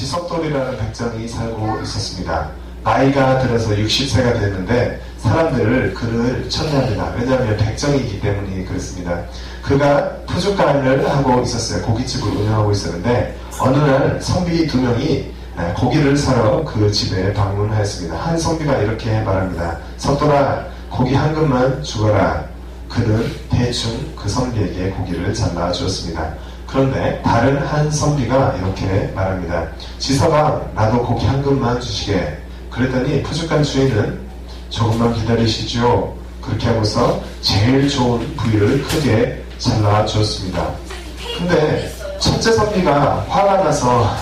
지석돌이라는 백정이 살고 있었습니다. 나이가 들어서 60세가 됐는데 사람들을 그를 천대합니다. 왜냐하면 백정이기 때문에 그렇습니다. 그가 푸주간을 하고 있었어요. 고깃집을 운영하고 있었는데 어느 날 선비 2명이 고기를 사러 그 집에 방문하였습니다. 한 선비가 이렇게 말합니다. 석돌아, 고기 한 근만 주거라. 그는 대충 그 선비에게 고기를 잘라 주었습니다. 그런데 다른 한 선비가 이렇게 말합니다. 지서방, 나도 고기 한 근만 주시게. 그랬더니 푸주간 주인은 조금만 기다리시죠. 그렇게 하고서 제일 좋은 부위를 크게 잘라 주었습니다. 근데 첫째 선비가 화가 나서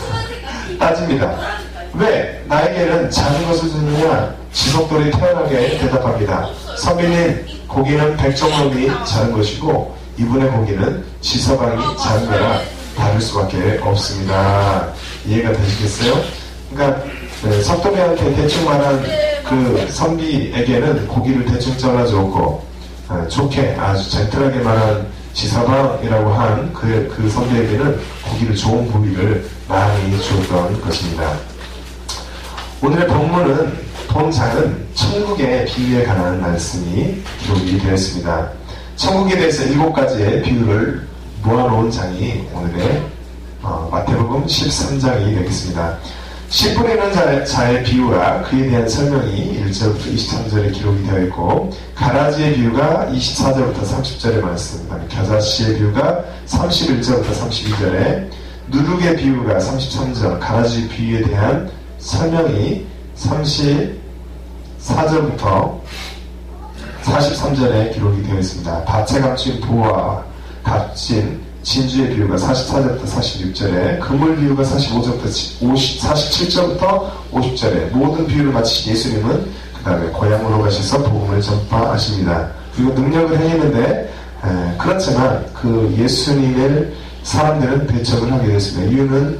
따집니다. 왜 나에게는 작은 것을 주느냐? 지석돌이 태연하게 대답합니다. 선비님, 고기는 백종놈이 자른 것이고 이분의 고기는 지서방이 자른 거라 다를 수밖에 없습니다. 이해가 되시겠어요? 그러니까 석돌이한테 대충 말한 그 선비에게는 고기를 대충 잘라주었고 좋게 아주 젠틀하게 말한 지서방이라고 한 그 선비에게는 고기를 좋은 부위를 많이 주었던 것입니다. 오늘의 본장은 천국의 비유에 관한 말씀이 기록이 되었습니다. 천국에 대해서 7가지의 비유를 모아놓은 장이 오늘의 마태복음 13장이 되겠습니다. 씨 뿌리는 자의 비유와 그에 대한 설명이 1절부터 23절에 기록이 되어 있고, 가라지의 비유가 24절부터 30절의 말씀, 그다음에 겨자씨의 비유가 31절부터 32절에, 누룩의 비유가 33절, 가라지 비유에 대한 설명이 34절부터 43절에 기록이 되어 있습니다. 밭에 값진 부와 값진 진주의 비유가 44절부터 46절에, 그물 비유가 47절부터 50절에, 모든 비유를 마치신 예수님은 그 다음에 고향으로 가셔서 복음을 전파하십니다. 그리고 능력을 행했는데 그렇지만 그 예수님을 사람들은 배척을 하게 됐습니다. 이유는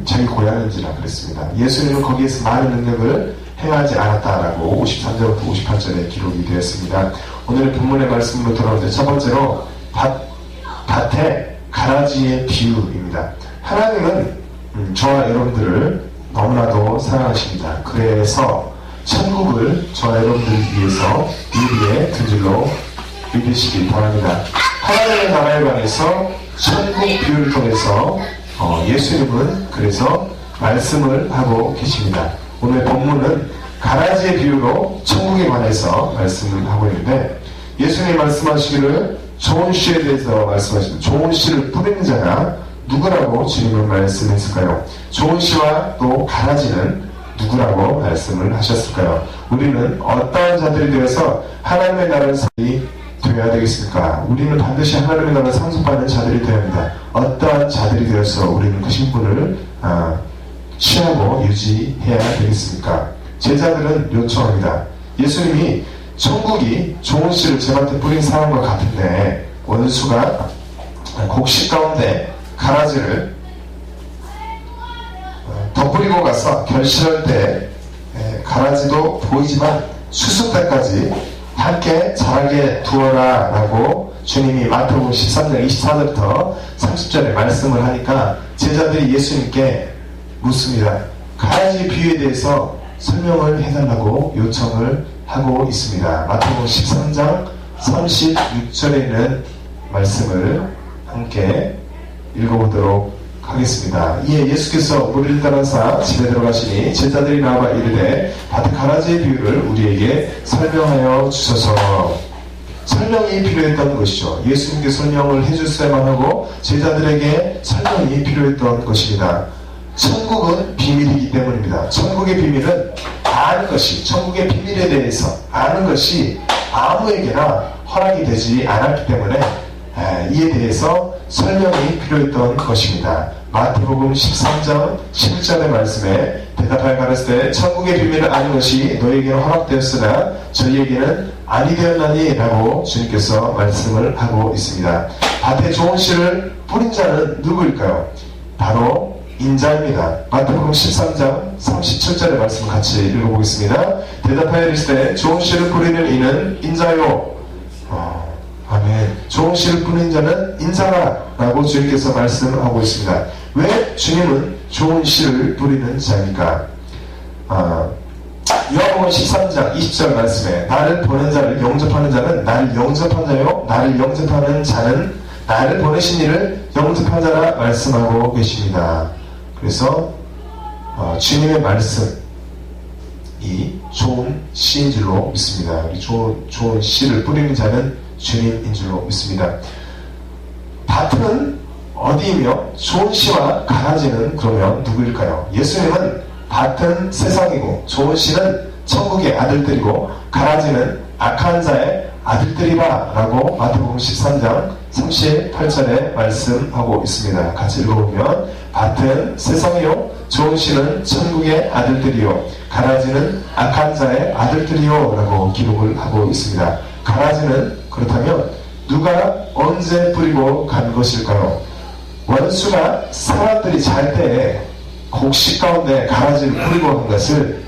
자기 고향인지라 그랬습니다. 예수님은 거기에서 많은 능력을 행하지 않았다라고 53절부터 58절에 기록이 되었습니다. 오늘의 본문의 말씀으로 돌아오는데, 첫 번째로 밭의 가라지의 비유입니다. 하나님은 저와 여러분들을 너무나도 사랑하십니다. 그래서 천국을 저와 여러분들 위해서 유리에 두 줄로 믿으시기 바랍니다. 하나님의 나라에 관해서 천국 비유를 통해서 예수님은 그래서 말씀을 하고 계십니다. 오늘 본문은 가라지의 비유로 천국에 관해서 말씀을 하고 있는데, 예수님이 말씀하시기를 좋은 씨에 대해서 말씀하십니다. 좋은 씨를 뿌리는 자가 누구라고 주님은 말씀했을까요? 좋은 씨와 또 가라지는 누구라고 말씀을 하셨을까요? 우리는 어떠한 자들이 되어서 하나님의 나라를 사람이 되어야 되겠습니까? 우리는 반드시 하나님의 나라를 상속받는 자들이 되어야 합니다. 어떠한 자들이 되어서 우리는 그 신분을 취하고 유지해야 되겠습니까? 제자들은 요청합니다. 예수님이 천국이 좋은 씨를 제 밭에 뿌린 사람과 같은데, 원수가 곡식 가운데 가라지를 덧뿌리고 가서 결실할 때 가라지도 보이지만 수습 때까지 함께 자라게 두어라 라고 주님이 마태복음 13장 24절부터 30절에 말씀을 하니까 제자들이 예수님께 묻습니다. 가라지 비유에 대해서 설명을 해달라고 요청을 하고 있습니다. 마태복음 13장 36절에 있는 말씀을 함께 읽어보도록 하겠습니다. 이에 예수께서 무리를 따라서 집에 들어가시니 제자들이 나와 이르되 밭의 가라지의 비유를 우리에게 설명하여 주소서. 설명이 필요했던 것이죠. 예수님께 설명을 해줬어야만 하고 제자들에게 설명이 필요했던 것입니다. 천국은 비밀이기 때문입니다. 천국의 비밀은 아는 것이, 천국의 비밀에 대해서 아는 것이 아무에게나 허락이 되지 않았기 때문에 이에 대해서 설명이 필요했던 것입니다. 마태복음 13장 11절의 말씀에 대답하여 가라사대 때 천국의 비밀을 아는 것이 너희에게는 허락되었으나 저희에게는 아니 되었나니 라고 주님께서 말씀을 하고 있습니다. 밭에 좋은 씨를 뿌린 자는 누구일까요? 바로 인자입니다. 마태복음 13장 37절의 말씀 같이 읽어보겠습니다. 대답하여 이르시되 좋은 씨를 뿌리는 이는 인자요. 아멘. 좋은 씨를 뿌리는 자는 인자라 라고 주님께서 말씀하고 있습니다. 왜 주님은 좋은 씨를 뿌리는 자입니까? 요한복음 13장 20절 말씀에 나를 보낸 자를 영접하는 자는 나를 영접한 자요 나를 영접하는 자는 나를 보내신 이를 영접한 자라 말씀하고 계십니다. 그래서 주님의 말씀이 좋은 씨인 줄로 믿습니다. 좋은 씨를 뿌리는 자는 주님인 줄로 믿습니다. 밭은 어디이며 좋은 씨와 가라지는 그러면 누구일까요? 예수님은 밭은 세상이고 좋은 씨는 천국의 아들들이고 가라지는 악한 자의 아들들이라 라고 마태복음 13장 38절에 말씀하고 있습니다. 같이 읽어보면 밭은 세상이요 좋은 씨는 천국의 아들들이요 가라지는 악한 자의 아들들이요 라고 기록을 하고 있습니다. 가라지는 그렇다면 누가 언제 뿌리고 간 것일까요? 원수가 사람들이 잘 때에 곡식 가운데 가라지를 뿌리고 간 것을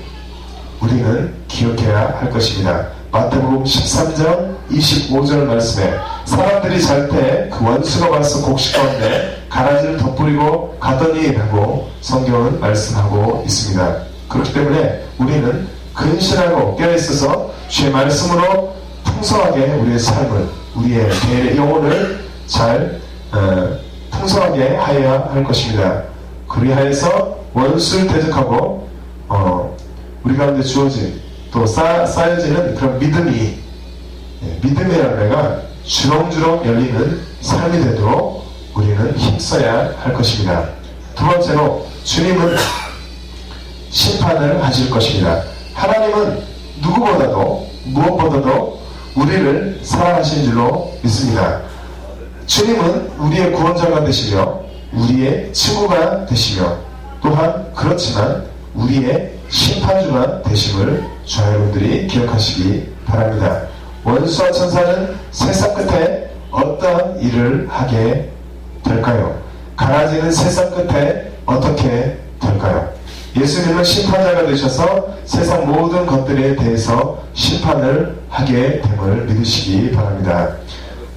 우리는 기억해야 할 것입니다. 마태복음 13장 25절 말씀에 사람들이 잘 때 그 원수가 와서 곡식 가운데 가라지를 덧뿌리고 가더니 라고 성경은 말씀하고 있습니다. 그렇기 때문에 우리는 근실하고 깨어있어서 주의 말씀으로 풍성하게 우리의 삶을 우리의 개인의 영혼을 잘 풍성하게 하여야 할 것입니다. 그리하여서 원수를 대적하고 우리 가운데 주어진 또 쌓여지는 그런 믿음이라는 애가 주렁주렁 열리는 삶이 되도록 우리는 힘써야 할 것입니다. 두 번째로 주님은 심판을 하실 것입니다. 하나님은 누구보다도 무엇보다도 우리를 사랑하시는 줄로 믿습니다. 주님은 우리의 구원자가 되시며 우리의 친구가 되시며 또한 그렇지만 우리의 심판주가 되심을 저와 여러분들이 기억하시기 바랍니다. 원수와 천사는 세상 끝에 어떠한 일을 하게 될까요? 가라지는 세상 끝에 어떻게 될까요? 예수님은 심판자가 되셔서 세상 모든 것들에 대해서 심판을 하게 됨을 믿으시기 바랍니다.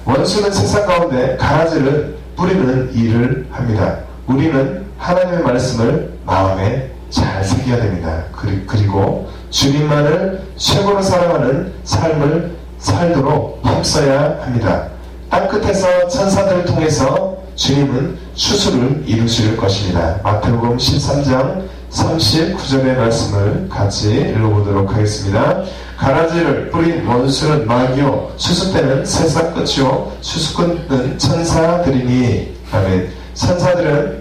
원수는 세상 가운데 가라지를 뿌리는 일을 합니다. 우리는 하나님의 말씀을 마음에 잘 새겨야 됩니다. 그리고 주님만을 최고로 사랑하는 삶을 살도록 힘써야 합니다. 땅끝에서 천사들을 통해서 주님은 추수를 이루실 것입니다. 마태복음 13장 39절의 말씀을 같이 읽어보도록 하겠습니다. 가라지를 뿌린 원수는 마귀요 추수 때는 세상 끝이요 추수 끝은 천사들이니. 아멘. 천사들을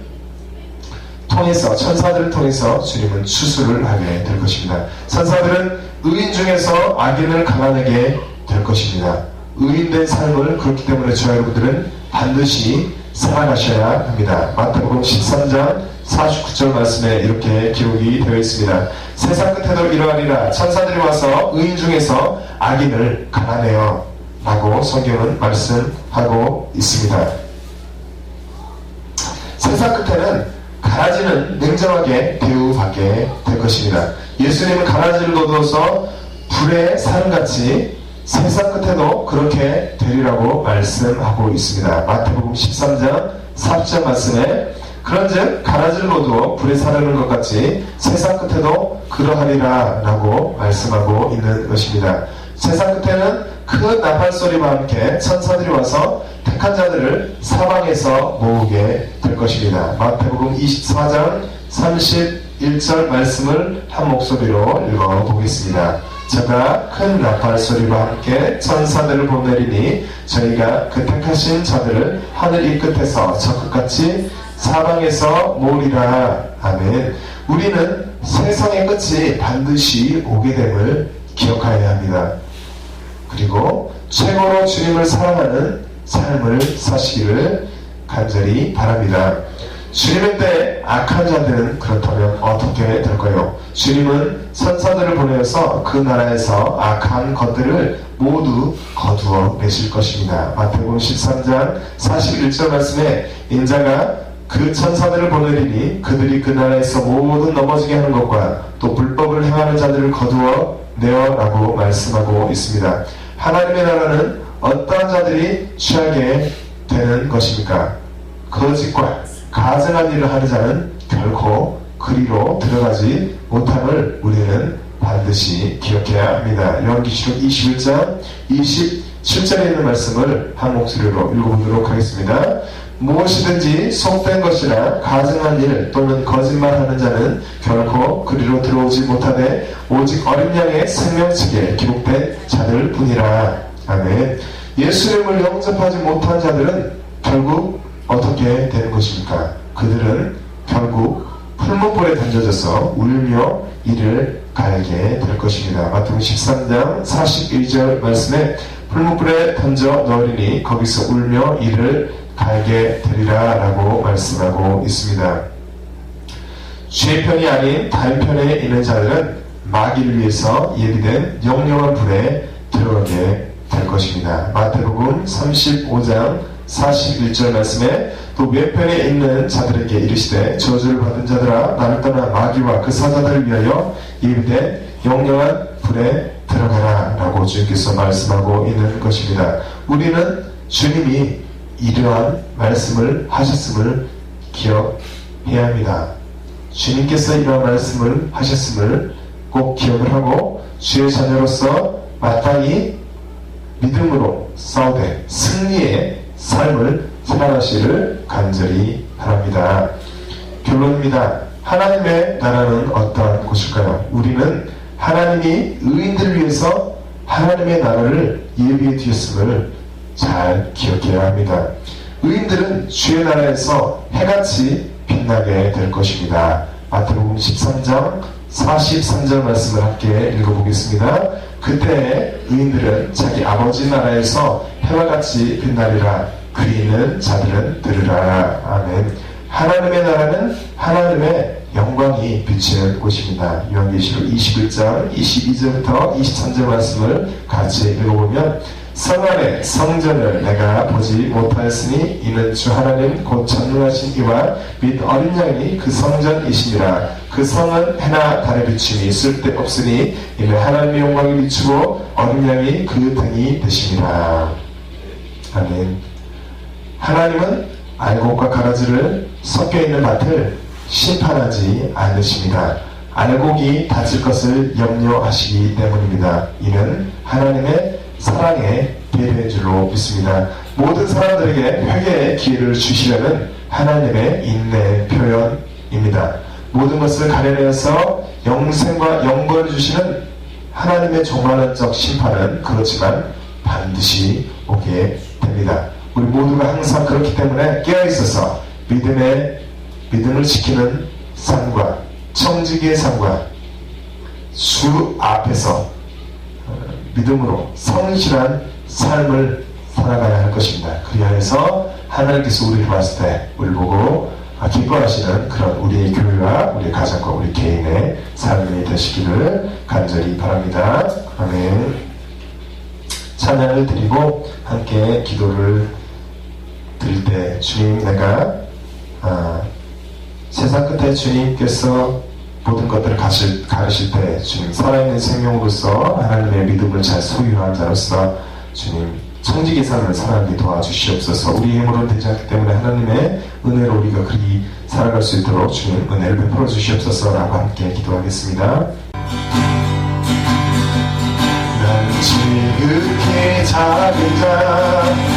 통해서 주님은 추수를 하게 될 것입니다. 천사들은 의인 중에서 악인을 갈라내게 될 것입니다. 의인된 삶을 그렇기 때문에 저와 여러분들은 반드시 살아가셔야 합니다. 마태복음 13장 49절 말씀에 이렇게 기록이 되어 있습니다. 세상 끝에도 이러하리라 천사들이 와서 의인 중에서 악인을 갈라내어 라고 성경은 말씀하고 있습니다. 세상 끝에는 가라지는 냉정하게 대우받게 될 것입니다. 예수님은 가라지를 거두어서 불의 산같이 세상 끝에도 그렇게 되리라고 말씀하고 있습니다. 마태복음 13장 40절 말씀에 그런즉 가라지를 거두어 불에 사르는 것 같이 세상 끝에도 그러하리라 라고 말씀하고 있는 것입니다. 세상 끝에는 큰 나팔소리와 함께 천사들이 와서 택한 자들을 사방에서 모으게 될 것입니다. 마태복음 24장 31절 말씀을 한 목소리로 읽어보겠습니다. 저가 큰 나팔소리와 함께 천사들을 보내리니 저희가 그 택하신 자들을 하늘 이 끝에서 저 끝같이 사방에서 모으리라. 아멘. 우리는 세상의 끝이 반드시 오게 됨을 기억하여야 합니다. 그리고 최고로 주님을 사랑하는 삶을 사시기를 간절히 바랍니다. 주님의 때 악한 자들은 그렇다면 어떻게 될까요? 주님은 천사들을 보내어서 그 나라에서 악한 것들을 모두 거두어 내실 것입니다. 마태복음 13장 41절 말씀에 인자가 그 천사들을 보내리니 그들이 그 나라에서 모든 넘어지게 하는 것과 또 불법을 행하는 자들을 거두어 내어라고 말씀하고 있습니다. 하나님의 나라는 어떠한 자들이 취하게 되는 것입니까? 거짓과 가증한 일을 하는 자는 결코 그리로 들어가지 못함을 우리는 반드시 기억해야 합니다. 요한계시록 21장 27절에 있는 말씀을 한 목소리로 읽어보도록 하겠습니다. 무엇이든지 속된 것이나 가증한 일 또는 거짓말하는 자는 결코 그리로 들어오지 못하되 오직 어린 양의 생명책에 기록된 자들 뿐이라. 아멘. 예수님을 영접하지 못한 자들은 결국 어떻게 되는 것입니까? 그들은 결국 풀무불에 던져져서 울며 이를 갈게 될 것입니다. 마태복음 13장 41절 말씀에 풀무불에 던져 넣으리니 거기서 울며 이를 갈게 되리라 라고 말씀하고 있습니다. 죄 편이 아닌 다른 편에 있는 자들은 마귀를 위해서 예비된 영영한 불에 들어가게 될 것입니다. 마태복음 35장 41절 말씀에 또 왼편에 있는 자들에게 이르시되 저주를 받은 자들아 나를 떠나 마귀와 그 사자들을 위하여 예비된 영영한 불에 들어가라 라고 주님께서 말씀하고 있는 것입니다. 우리는 주님이 이러한 말씀을 하셨음을 기억해야 합니다. 주님께서 이러한 말씀을 하셨음을 꼭 기억을 하고 주의 자녀로서 마땅히 믿음으로 싸우되 승리의 삶을 살아가시기를 간절히 바랍니다. 결론입니다. 하나님의 나라는 어떠한 곳일까요? 우리는 하나님이 의인들을 위해서 하나님의 나라를 예비해 두셨음을 잘 기억해야 합니다. 의인들은 주의 나라에서 해같이 빛나게 될 것입니다. 마태복음 13장 43절 말씀을 함께 읽어보겠습니다. 그때 의인들은 자기 아버지 나라에서 해와 같이 빛나리라. 귀 있는 자들은 들으라. 아멘. 하나님의 나라는 하나님의 영광이 비치는 곳입니다. 요한계시록 21장 22절부터 23절 말씀을 같이 읽어보면 성 안에 성전을 내가 보지 못하였으니 이는 주 하나님 곧 전능하신 이와 및 어린 양이 그 성전이시니라. 그 성은 해나 달의 비춤이 쓸데없으니 이는 하나님의 영광이 비추고 어린 양이 그 등이 되시니라. 아멘. 하나님은 알곡과 가라지를 섞여있는 밭을 심판하지 않으십니다. 알곡이 다칠 것을 염려하시기 때문입니다. 이는 하나님의 사랑의 배려인 줄로 믿습니다. 모든 사람들에게 회개의 기회를 주시려는 하나님의 인내의 표현입니다. 모든 것을 가려내어서 영생과 영광을 주시는 하나님의 종말론적 심판은 그렇지만 반드시 오게 됩니다. 우리 모두가 항상 그렇기 때문에 깨어있어서 믿음을 지키는 삶과 청지기의 삶과 주 앞에서 믿음으로 성실한 삶을 살아가야 할 것입니다. 그리하여서 하나님께서 우리를 봤을 때 우리를 보고 기뻐하시는 그런 우리의 교회와 우리의 가정과 우리 개인의 삶이 되시기를 간절히 바랍니다. 아멘. 찬양을 드리고 함께 기도를 드릴 때 주님 내가 세상 끝에 주님께서 모든 것들을 가르실 때 주님 살아있는 생명으로서 하나님의 믿음을 잘 소유한 자로서 주님 청지기 삶을 살아가게 도와주시옵소서. 우리 힘으로는 되지 않기 때문에 하나님의 은혜로 우리가 그리 살아갈 수 있도록 주님 은혜를 베풀어 주시옵소서 라고 함께 기도하겠습니다. 난 지극히 작은 자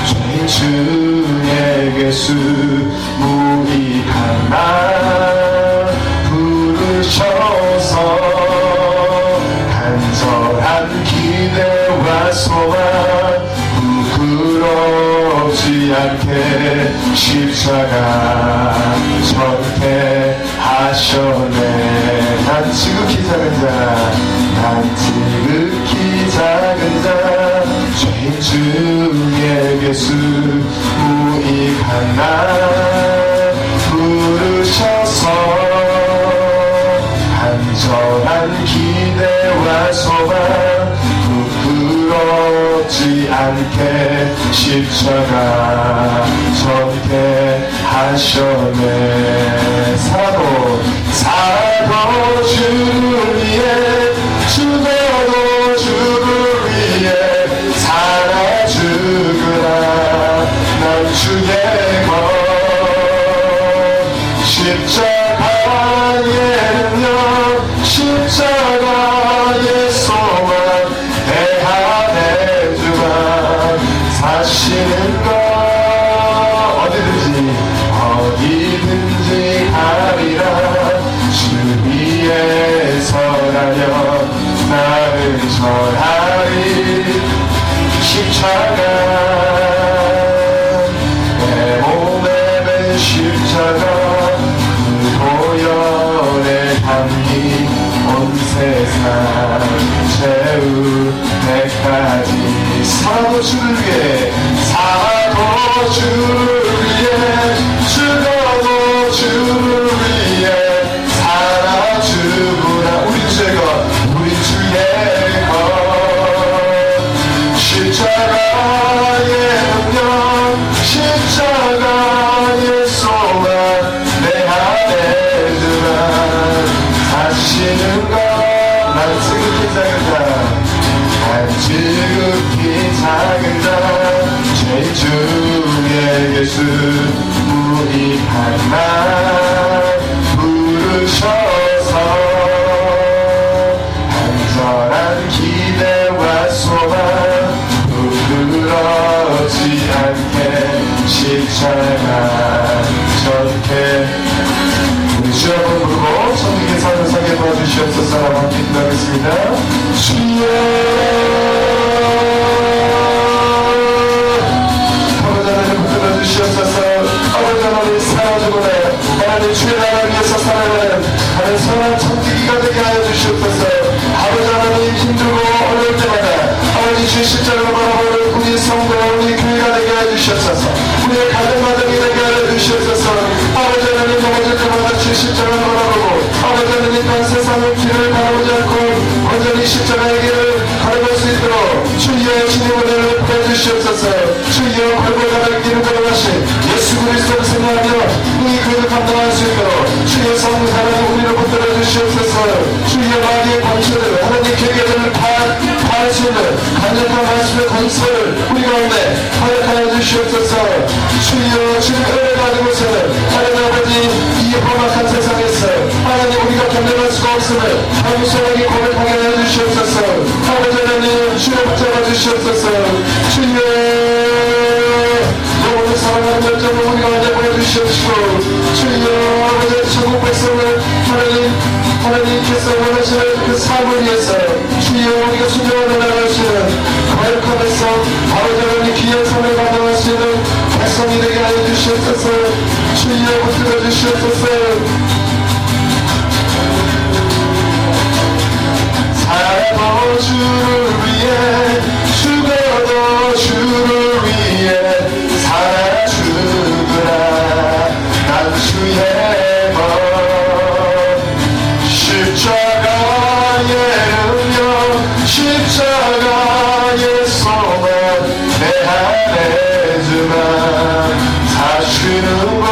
주님 주에게수 무익한 나 부르셔서 간절한 기대와 소망 부끄럽지 않게 십자가 전개하셨네. 난 지극히 작은 자, 난 지극히 작은 자, 죄인 중에 예수 무익한 나 부르셔서 간절한 기대와 소망 부끄럽지 않게 십자가 전개하셨네. 살아도 주를 위해 죽어도 주를 위해 십자가 내 몸에 맨 십자가 그 보혈에 담긴 온 세상 채울 때까지 사도 주를 위해 사도 주를 위해 죽어도 주를 위해 살아 주구나 우리 주의 것 우리 주의 것 십자가의 능력 십자가의 소망 내 안에 드나 사시는 것 난 지극히 작은 자 난 지극히 작은 자 죄인 중에 예수 무익한 날 부르셔서 안전한 기대와 소망 부끄러지 않게 십자가 전개 우리 주 한번 부르고 천국의 삶을 살게 도와주시옵소서라고 함께 기도하겠습니다. 주여 아버지 하나님 붙들어주시옵소서. 아버지 하나님 살아주고네 하나님 주의 나라를 위해서 살아가는 하나님 선한 천국이가 되게 하여 주시옵소서. 아버지 하나님 힘들고 어려울 때마다 아버지 주의 십자가로 바라보는 우리 성도 우리 교회가 되게 하여 주시옵소서. 우리의 가정가정이 되게 하여 주시옵소서. 아버지 하나님 넘어질 때마다 주의 십자가를 바라보고 아버지 하나님 딴 세상의 길을 바라보지 않고 완전히 십자가의 길을 걸어갈 수 있도록 주여 주님의 은혜를 보여주시옵소서. 주여 골고다를 길을 걸어가신 예수 그리스도를 생각하며 이 교회를 감당할 수 있도록 주여 성령 하나님 우리를 붙들어 주시옵소서. 주여 마귀의 권세를 하나님 계계들을 파할 수 있는 간절한 말씀의 권세를 우리 가운데 허락하여 주시옵소서. 주여 주님의 은혜 가지고서는 하나님 아버지 이 험악한 세상에서 하나님 우리가 견뎌낼 수가 없음을 감사하게 고백하게 하여 주시옵소서. 아버지 하나님 주여 붙잡아 주시옵소서. 주여 영원히 사랑하는 열정을 우리 가운데 보여주시옵시고 주여 아버지 천국 백성을 하나님께서 원하시는 그 삶을 위해서 주여 우리가 순종하며 나갈 수 있는 거룩한 백성 아버지 하나님 귀한 삶을 감당할 수 있는 백성이 되게 하여 주시옵소서. 주여 붙들어 주시옵소서. 살아도 주를 위해 죽어도 주를 위해 살아주구나 난 주의 법 십자가의 능력 십자가의 소망 내 안에 주만 사시는 것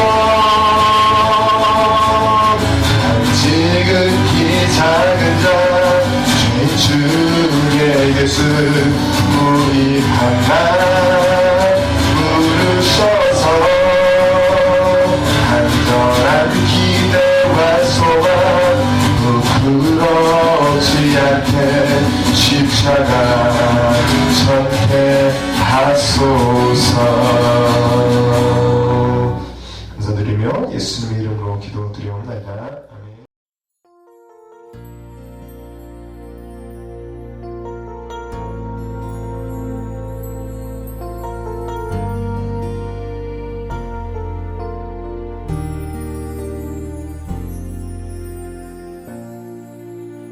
난 지극히 작은 자 주의 예수 무익한 날 부르셔서 안전한 기대와 소망 부끄러지 않게 십자가 전개 하소서. 감사드리며 예수님의 이름으로 기도드리옵나이다. 아멘.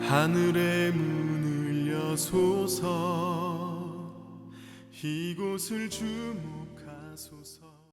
하늘의 문을 여소서 이곳을 주목하소서.